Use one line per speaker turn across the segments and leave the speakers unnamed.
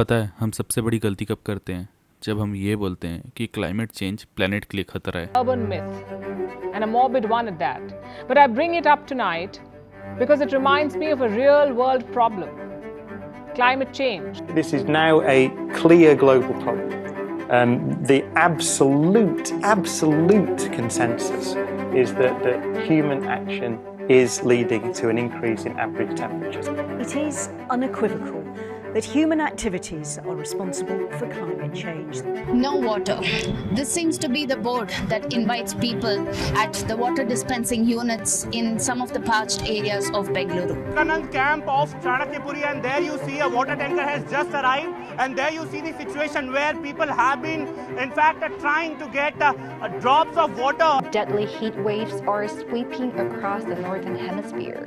पता है हम सबसे बड़ी गलती कब करते हैं? जब हम ये बोलते हैं कि क्लाइमेट चेंज प्लेनेट के लिए खतरा है।
Urban myth, and a morbid one at that. But I bring it up tonight because it reminds me of a real world problem: climate change.
This is now a clear global problem. The absolute consensus is that human action is leading to an increase in average temperatures.
It is unequivocal that human activities are responsible for climate change.
No water. This seems to be the board that invites people at the water dispensing units in some of the parched areas of Bengaluru.
Kanand camp of Chanakyapuri, and there you see a water tanker has just arrived, and there you see the situation where people have been in fact trying to get drops of water.
Deadly heat waves are sweeping across the northern hemisphere,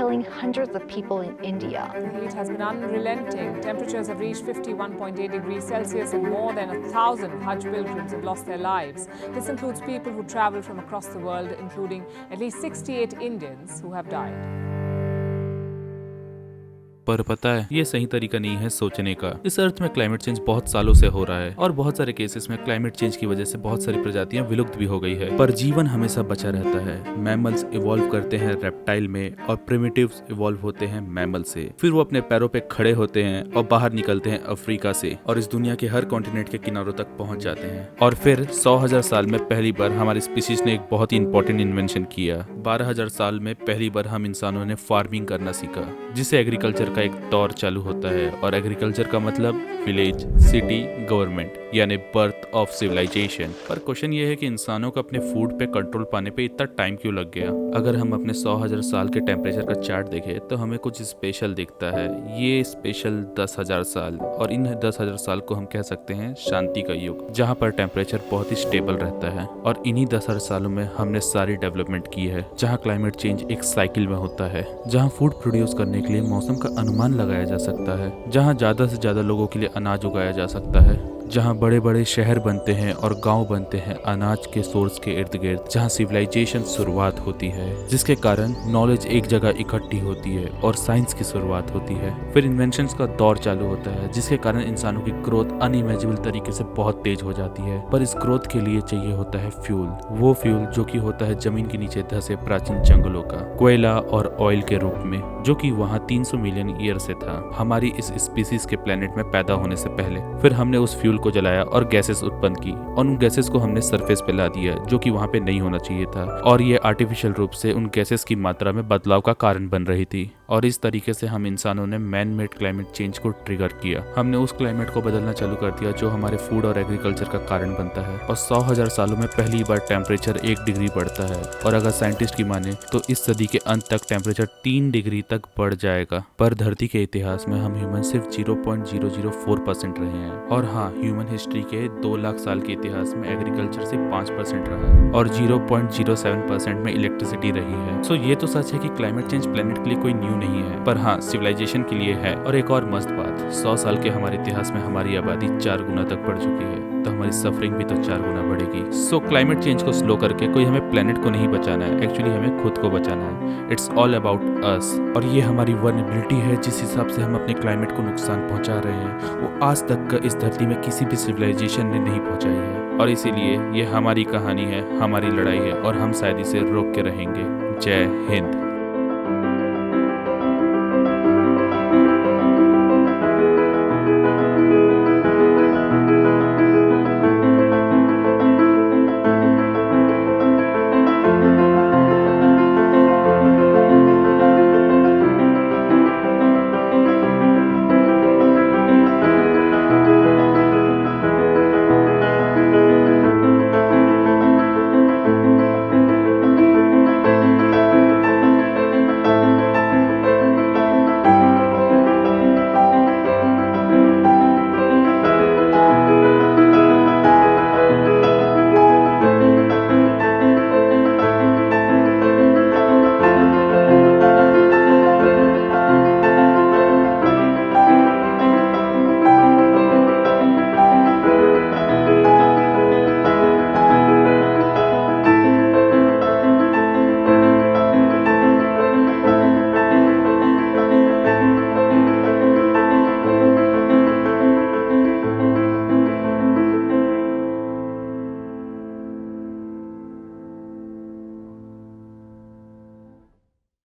killing hundreds of people in India.
The heat has been unrelenting. Temperatures have reached 51.8 degrees Celsius, and more than 1,000 Hajj pilgrims have lost their lives. This includes people who travel from across the world, including at least 68 Indians who have died.
पर पता है ये सही तरीका नहीं है सोचने का। इस अर्थ में क्लाइमेट चेंज बहुत सालों से हो रहा है और बहुत सारे केसेस में क्लाइमेट चेंज की वजह से बहुत सारी प्रजातियां विलुप्त भी हो गई है, पर जीवन हमेशा बचा रहता है। मैमल्स इवॉल्व करते हैं रेप्टाइल में और प्रिमिटिव्स इवॉल्व होते हैं मैमल से। फिर वो अपने पैरों पे खड़े होते हैं और बाहर निकलते हैं अफ्रीका से और इस दुनिया के हर कॉन्टिनेंट के किनारों तक पहुंच जाते हैं। और फिर 100,000 साल में पहली बार हमारी स्पीसीज ने एक बहुत ही इंपॉर्टेंट इन्वेंशन किया। 12,000 साल में पहली बार हम इंसानों ने फार्मिंग करना सीखा, जिससे एग्रीकल्चर का एक दौर चालू होता है। और एग्रीकल्चर का मतलब विलेज, सिटी, गवर्नमेंट, यानी बर्थ ऑफ सिविलाइजेशन। पर क्वेश्चन ये है कि इंसानों को अपने फूड पे कंट्रोल पाने पे इतना टाइम क्यों लग गया? अगर हम अपने 100,000 साल के टेम्परेचर का चार्ट देखें तो हमें कुछ स्पेशल दिखता है। ये स्पेशल 10,000 साल, और इन 10,000 साल को हम कह सकते हैं शांति का युग, जहाँ पर टेम्परेचर बहुत ही स्टेबल रहता है। और इन्हीं 10,000 सालों में हमने सारी डेवलपमेंट की है, जहाँ क्लाइमेट चेंज एक साइकिल में होता है, जहाँ फूड प्रोड्यूस करने के लिए मौसम का अनुमान लगाया जा सकता है, जहाँ ज्यादा से ज्यादा लोगों के लिए अनाज उगाया जा सकता है, जहाँ बड़े बड़े शहर बनते हैं और गांव बनते हैं अनाज के सोर्स के इर्द गिर्द, जहाँ सिविलाइजेशन शुरुआत होती है, जिसके कारण नॉलेज एक जगह इकट्ठी होती है और साइंस की शुरुआत होती है। फिर इन्वेंशंस का दौर चालू होता है, जिसके कारण इंसानों की ग्रोथ अनइमेजिबल तरीके से बहुत तेज हो जाती है। पर इस ग्रोथ के लिए चाहिए होता है फ्यूल, वो फ्यूल जो कि होता है जमीन के नीचे धंसे प्राचीन जंगलों का कोयला और ऑयल के रूप में, जो कि वहाँ 300 मिलियन ईयर से था, हमारी इस स्पीसीज के प्लेनेट में पैदा होने से पहले। फिर हमने उस फ्यूल को जलाया और गैसेस उत्पन्न की, और उन गैसेस को हमने सरफेस पे ला दिया, जो कि वहाँ पे नहीं होना चाहिए था, और ये आर्टिफिशियल रूप से उन गैसेस की मात्रा में बदलाव का कारण बन रही थी। और इस तरीके से हम इंसानों ने मैन मेड क्लाइमेट चेंज को ट्रिगर किया। हमने उस क्लाइमेट को बदलना चालू कर दिया जो हमारे फूड और एग्रीकल्चर का कारण बनता है। और 100,000 सालों में पहली बार टेम्परेचर 1 डिग्री बढ़ता है, और अगर साइंटिस्ट की माने तो इस सदी के अंत तक टेम्परेचर 3 डिग्री तक बढ़ जाएगा। पर धरती के इतिहास में हम ह्यूमन सिर्फ 0.004% रहे हैं। और हाँ, ह्यूमन हिस्ट्री के 2 लाख साल के इतिहास में एग्रीकल्चर सिर्फ 5% रहा है और 0.07% में इलेक्ट्रिसिटी रही है। सो ये तो सच है कि क्लाइमेट चेंज प्लेनेट के लिए कोई न्यू नहीं है, पर हाँ सिविलाइजेशन के लिए है। और एक और मस्त बात, 100 साल के हमारे इतिहास में हमारी आबादी 4 गुना तक बढ़ चुकी है, तो हमारी सफरिंग भी तो 4 गुना बढ़ेगी। सो क्लाइमेट चेंज को स्लो करके कोई हमें प्लेनेट को नहीं बचाना है, एक्चुअली हमें खुद को बचाना है। It's all about us. और ये हमारी वल्नरेबिलिटी है, जिस हिसाब से हम अपने क्लाइमेट को नुकसान पहुंचा रहे हैं, वो आज तक इस धरती में किसी भी सिविलाइजेशन ने नहीं पहुंचाई है। और इसीलिए ये हमारी कहानी है, हमारी लड़ाई है, और हम शायद इसे रोक के रहेंगे। जय हिंद।